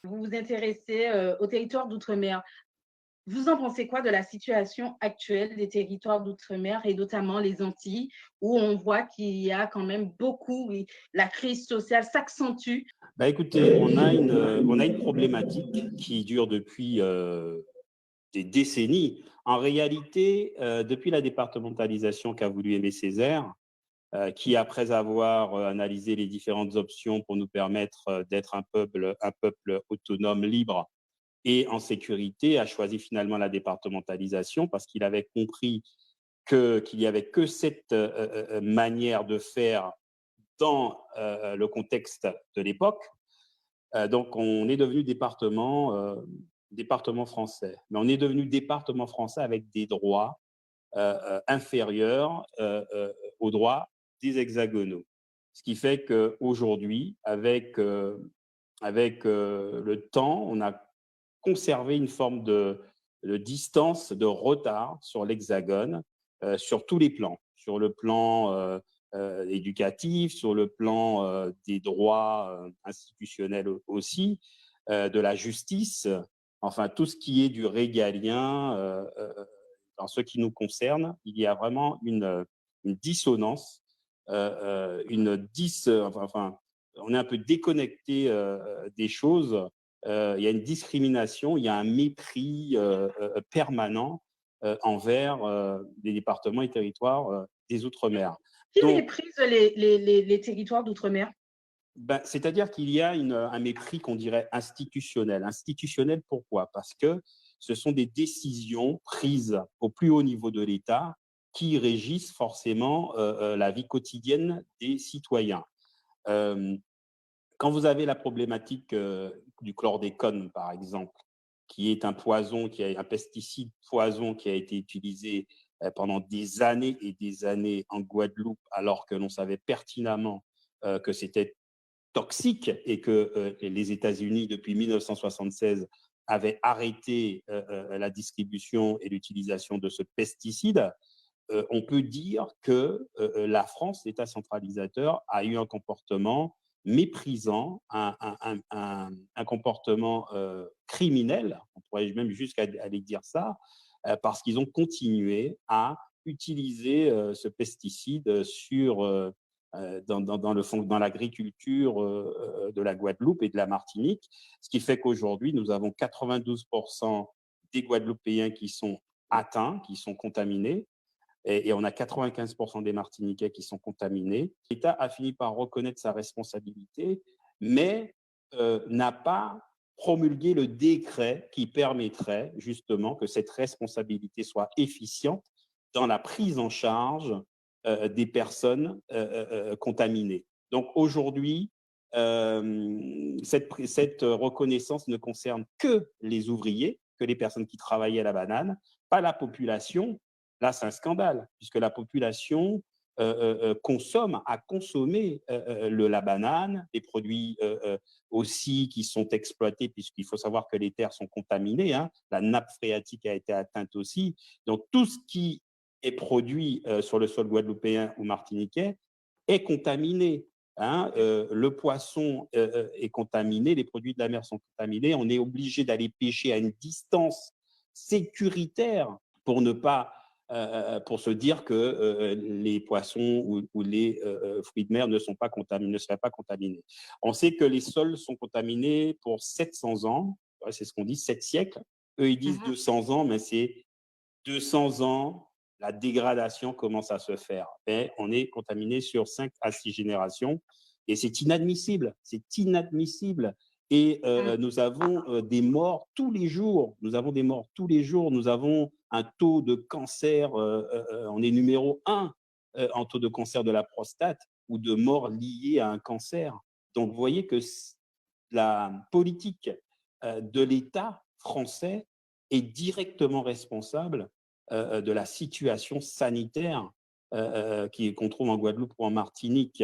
Vous vous intéressez au territoire d'outre-mer. Vous en pensez quoi de la situation actuelle des territoires d'outre-mer et notamment les Antilles, où on voit qu'il y a quand même beaucoup, oui, la crise sociale s'accentue. Bah écoutez, on a une problématique qui dure depuis des décennies. En réalité, depuis la départementalisation qu'a voulu Aimé Césaire, qui, après avoir analysé les différentes options pour nous permettre d'être un peuple autonome, libre et en sécurité, a choisi finalement la départementalisation parce qu'il avait compris qu'il n'y avait que cette manière de faire dans le contexte de l'époque. Donc, on est devenu département français. Mais on est devenu département français avec des droits inférieurs aux droits des hexagonaux. Ce qui fait qu'aujourd'hui, avec le temps, on a conservé une forme de distance, de retard sur l'hexagone, sur tous les plans, sur le plan éducatif, sur le plan des droits institutionnels aussi, de la justice, enfin tout ce qui est du régalien. En ce qui nous concerne, il y a vraiment une dissonance, enfin, on est un peu déconnecté des choses. Il y a une discrimination, il y a un mépris permanent envers les départements et territoires des Outre-mer. Qui Donc, méprise les territoires d'outre-mer? ben, c'est-à-dire qu'il y a un mépris qu'on dirait institutionnel. Institutionnel, pourquoi? Parce que ce sont des décisions prises au plus haut niveau de l'État qui régissent forcément la vie quotidienne des citoyens. Euh, Quand vous avez la problématique du chlordécone, par exemple, qui est un pesticide poison qui a été utilisé pendant des années et des années en Guadeloupe, alors que l'on savait pertinemment que c'était toxique et que les États-Unis, depuis 1976, avaient arrêté la distribution et l'utilisation de ce pesticide, on peut dire que la France, l'État centralisateur, a eu un comportement méprisant, un comportement criminel, on pourrait même jusqu'à aller dire ça, parce qu'ils ont continué à utiliser ce pesticide dans l'agriculture de la Guadeloupe et de la Martinique, ce qui fait qu'aujourd'hui, nous avons 92% des Guadeloupéens qui sont atteints, qui sont contaminés, et on a 95% des Martiniquais qui sont contaminés. L'État a fini par reconnaître sa responsabilité, mais n'a pas promulgué le décret qui permettrait justement que cette responsabilité soit efficiente dans la prise en charge des personnes contaminées. Donc aujourd'hui, cette reconnaissance ne concerne que les ouvriers, que les personnes qui travaillaient à la banane, pas la population. Là, c'est un scandale, puisque la population a consommé la banane, les produits aussi qui sont exploités, puisqu'il faut savoir que les terres sont contaminées, hein, la nappe phréatique a été atteinte aussi. Donc, tout ce qui est produit sur le sol guadeloupéen ou martiniquais est contaminé. Hein, le poisson est contaminé, les produits de la mer sont contaminés. On est obligé d'aller pêcher à une distance sécuritaire pour ne pas pour se dire que les poissons ou les fruits de mer ne seraient pas contaminés. On sait que les sols sont contaminés pour 700 ans, c'est ce qu'on dit, 7 siècles. Eux, ils disent 200 ans, mais c'est 200 ans, la dégradation commence à se faire. Mais on est contaminé sur 5 à 6 générations et c'est inadmissible, c'est inadmissible. Et nous avons des morts tous les jours. Nous avons des morts tous les jours. Nous avons un taux de cancer. On est numéro 1 en taux de cancer de la prostate ou de morts liées à un cancer. Donc, vous voyez que la politique de l'État français est directement responsable de la situation sanitaire qu'on trouve en Guadeloupe ou en Martinique.